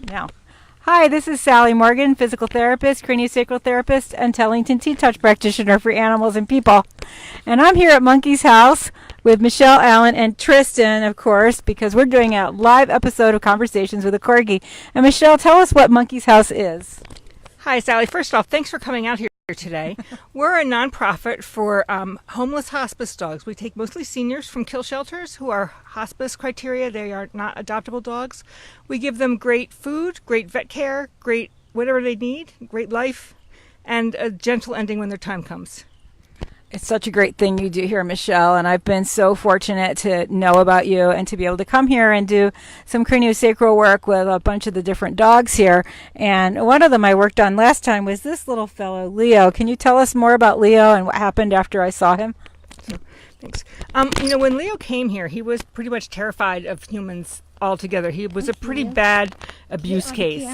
Now, hi, this is Sally Morgan, physical therapist, craniosacral therapist, and Tellington T-Touch practitioner for animals and people. And I'm here at Monkey's house with Michelle Allen and Tristan, of course, because we're doing a live episode of Conversations with a Corgi. And Michelle, tell us what Monkey's house is. Hi, Sally. First off, thanks for coming out here today. We're a nonprofit for homeless hospice dogs. We take mostly seniors from kill shelters who are hospice criteria. They are not adoptable dogs. We give them great food, great vet care, great whatever they need, great life, and a gentle ending when their time comes. It's such a great thing you do here, Michelle, and I've been so fortunate to know about you and to be able to come here and do some craniosacral work with a bunch of the different dogs here. And one of them I worked on last time was this little fellow, Leo. Can you tell us more about Leo and what happened after I saw him? Thanks. When Leo came here, he was pretty much terrified of humans altogether. He was a pretty bad abuse case.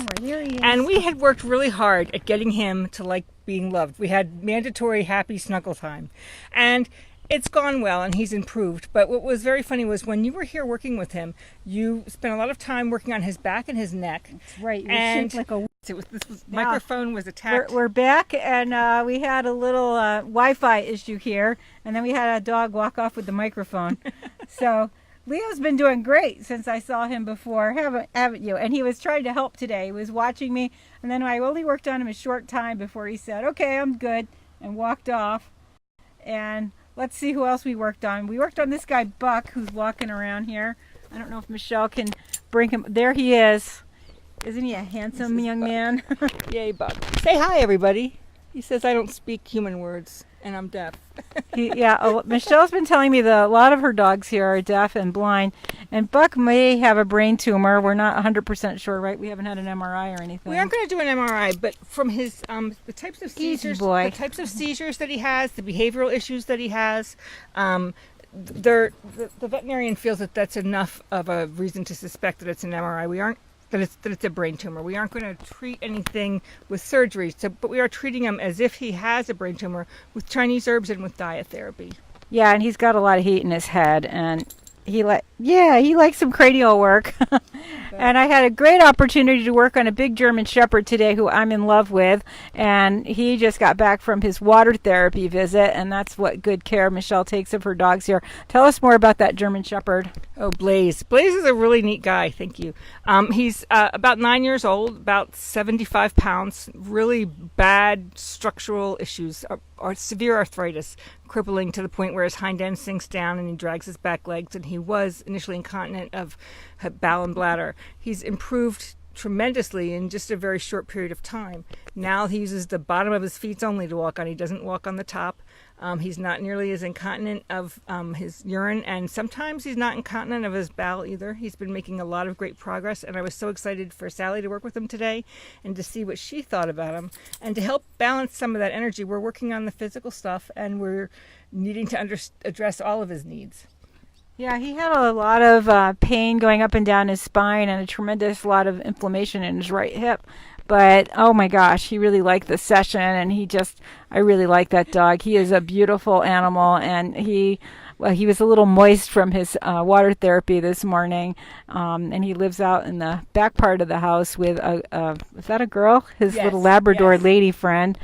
And we had worked really hard at getting him to like being loved. We had mandatory happy snuggle time. And it's gone well and he's improved. But what was very funny was when you were here working with him, you spent a lot of time working on his back and his neck. That's right. And like a microphone was attacked. We're back, and we had a little Wi-Fi issue here, and then we had a dog walk off with the microphone. So Leo's been doing great since I saw him before, haven't you? And he was trying to help today. He was watching me, and then I only worked on him a short time before he said, "Okay, I'm good," and walked off. And let's see who else we worked on. We worked on this guy, Buck, who's walking around here. I don't know if Michelle can bring him. There he is. Isn't he a handsome young man? Yay, Buck. Say hi, everybody. He says I don't speak human words, and I'm deaf. Michelle's been telling me that a lot of her dogs here are deaf and blind, and Buck may have a brain tumor. We're not 100% sure, right? We haven't had an MRI or anything. We aren't going to do an MRI, but from his the types of seizures, that he has, the behavioral issues that he has, the veterinarian feels that that's enough of a reason to suspect that it's an MRI. That it's a brain tumor. We aren't going to treat anything with surgery, but we are treating him as if he has a brain tumor with Chinese herbs and with diet therapy. Yeah, and he's got a lot of heat in his head, and he likes some cranial work. And I had a great opportunity to work on a big German Shepherd today who I'm in love with, and he just got back from his water therapy visit, and that's what good care Michelle takes of her dogs here. Tell us more about that German Shepherd. Oh, Blaze. Blaze is a really neat guy, thank you. He's about 9 years old, about 75 pounds, really bad structural issues, or severe arthritis, crippling to the point where his hind end sinks down and he drags his back legs, and he was initially incontinent of bowel and bladder. He's improved tremendously in just a very short period of time. Now he uses the bottom of his feet only to walk on. He doesn't walk on the top. He's not nearly as incontinent of his urine, and sometimes he's not incontinent of his bowel either. He's been making a lot of great progress, and I was so excited for Sally to work with him today and to see what she thought about him. And to help balance some of that energy, we're working on the physical stuff, and we're needing to address all of his needs. Yeah, he had a lot of pain going up and down his spine and a tremendous lot of inflammation in his right hip. But, oh my gosh, he really liked the session, and I really like that dog. He is a beautiful animal, and he was a little moist from his water therapy this morning, and he lives out in the back part of the house with is that a girl? His little Labrador lady friend,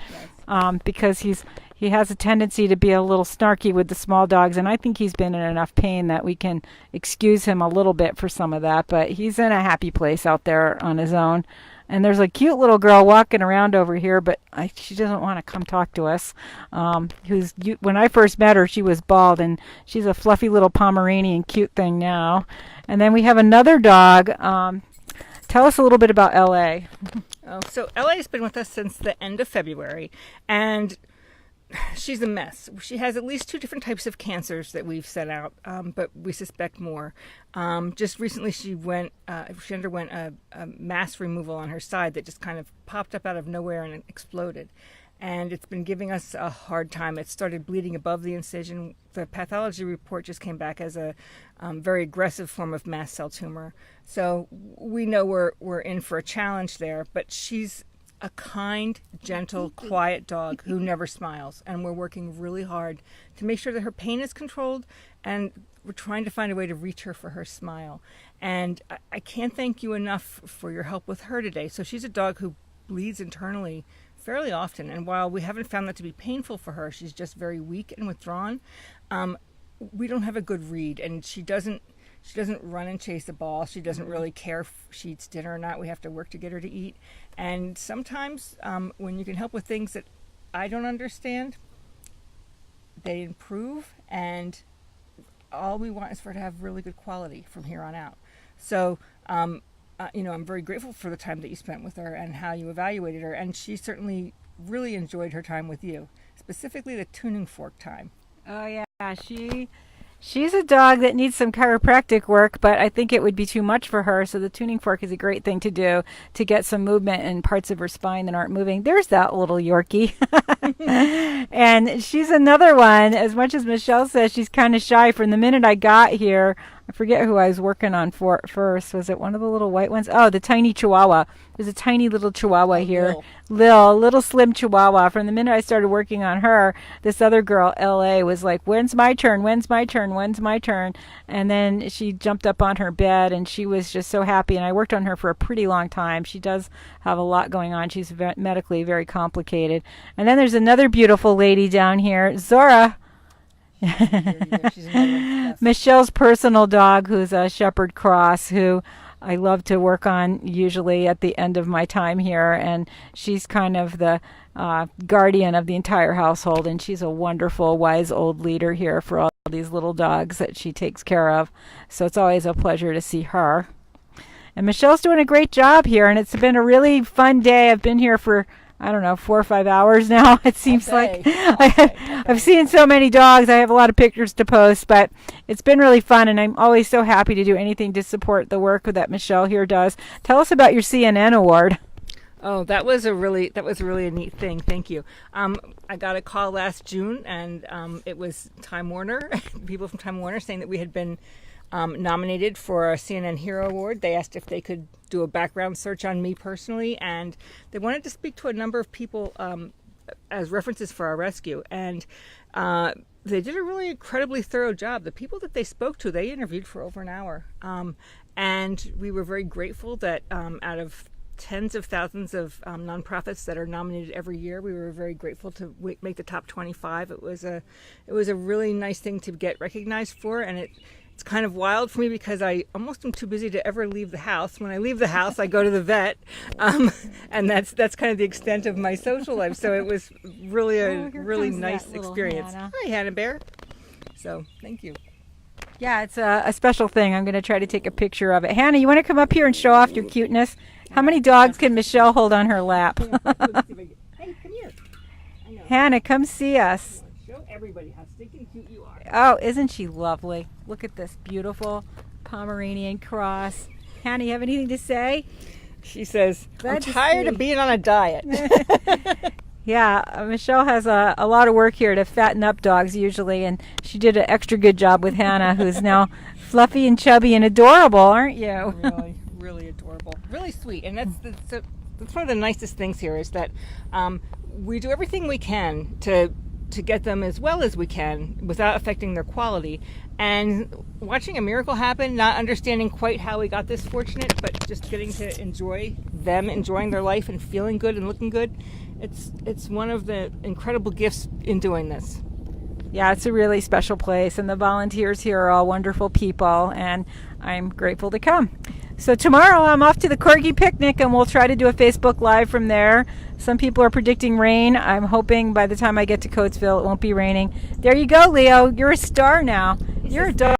because he has a tendency to be a little snarky with the small dogs, and I think he's been in enough pain that we can excuse him a little bit for some of that, but he's in a happy place out there on his own. And there's a cute little girl walking around over here, but she doesn't want to come talk to us. When I first met her, she was bald, and she's a fluffy little Pomeranian cute thing now. And then we have another dog. Tell us a little bit about L.A. So L.A. has been with us since the end of February, and she's a mess. She has at least 2 different types of cancers that we've set out, but we suspect more. Just recently she underwent a mass removal on her side that just kind of popped up out of nowhere and it exploded. And it's been giving us a hard time. It started bleeding above the incision. The pathology report just came back as a very aggressive form of mast cell tumor. So we know we're in for a challenge there, but she's a kind, gentle, quiet dog who never smiles, and we're working really hard to make sure that her pain is controlled, and we're trying to find a way to reach her for her smile. And I can't thank you enough for your help with her today. So she's a dog who bleeds internally fairly often, and while we haven't found that to be painful for her, she's just very weak and withdrawn. We don't have a good read, and she doesn't run and chase the ball. She doesn't really care if she eats dinner or not. We have to work to get her to eat. And sometimes when you can help with things that I don't understand, they improve, and all we want is for her to have really good quality from here on out. So I'm very grateful for the time that you spent with her and how you evaluated her, and she certainly really enjoyed her time with you, specifically the tuning fork time. Oh yeah, she's a dog that needs some chiropractic work, but I think it would be too much for her. So the tuning fork is a great thing to do to get some movement in parts of her spine that aren't moving. There's that little Yorkie. And she's another one. As much as Michelle says she's kind of shy, from the minute I got here, I forget who I was working on for first. Was it one of the little white ones? Oh, the tiny Chihuahua. There's a tiny little Chihuahua here. Little slim Chihuahua. From the minute I started working on her, this other girl, L.A., was like, when's my turn? When's my turn? When's my turn? And then she jumped up on her bed, and she was just so happy. And I worked on her for a pretty long time. She does have a lot going on. She's medically very complicated. And then there's another beautiful lady down here, Zora. Michelle's personal dog, who's a Shepherd Cross, who I love to work on usually at the end of my time here, and she's kind of the guardian of the entire household, and she's a wonderful, wise old leader here for all these little dogs that she takes care of. So it's always a pleasure to see her. And Michelle's doing a great job here, and it's been a really fun day. I've been here for, I don't know, 4 or 5 hours now. It seems like I've seen so many dogs. I have a lot of pictures to post, but it's been really fun, and I'm always so happy to do anything to support the work that Michelle here does. Tell us about your CNN award. Oh, that was a really a neat thing. Thank you. I got a call last June, and it was Time Warner, people from Time Warner, saying that we had been nominated for a CNN Hero Award. They asked if they could do a background search on me personally, and they wanted to speak to a number of people as references for our rescue. And they did a really incredibly thorough job. The people that they spoke to, they interviewed for over an hour. And we were very grateful that out of tens of thousands of nonprofits that are nominated every year, we were very grateful to make the top 25. It was a really nice thing to get recognized for, and it's kind of wild for me because I almost am too busy to ever leave the house. When I leave the house, I go to the vet, and that's kind of the extent of my social life. So it was really a really nice experience. Hannah. Hi, Hannah Bear. So thank you. Yeah, it's a special thing. I'm going to try to take a picture of it. Hannah, you want to come up here and show off your cuteness? How many dogs can Michelle hold on her lap? Hey, come here. I know. Hannah, come see us. Show everybody how stinking cute you are. Oh, isn't she lovely? Look at this beautiful Pomeranian cross. Hannah, you have anything to say? She says, Glad I'm to tired see. of being on a diet. Yeah, Michelle has a lot of work here to fatten up dogs usually, and she did an extra good job with Hannah, who's now fluffy and chubby and adorable, aren't you? Really, really adorable. Really sweet. And that's one of the nicest things here is that we do everything we can to get them as well as we can without affecting their quality. And watching a miracle happen, not understanding quite how we got this fortunate, but just getting to enjoy them enjoying their life and feeling good and looking good, it's one of the incredible gifts in doing this. Yeah, it's a really special place, and the volunteers here are all wonderful people, and I'm grateful to come. So tomorrow I'm off to the Corgi picnic, and we'll try to do a Facebook Live from there. Some people are predicting rain. I'm hoping by the time I get to Coatesville it won't be raining. There you go, Leo. You're a star now. You're a dog.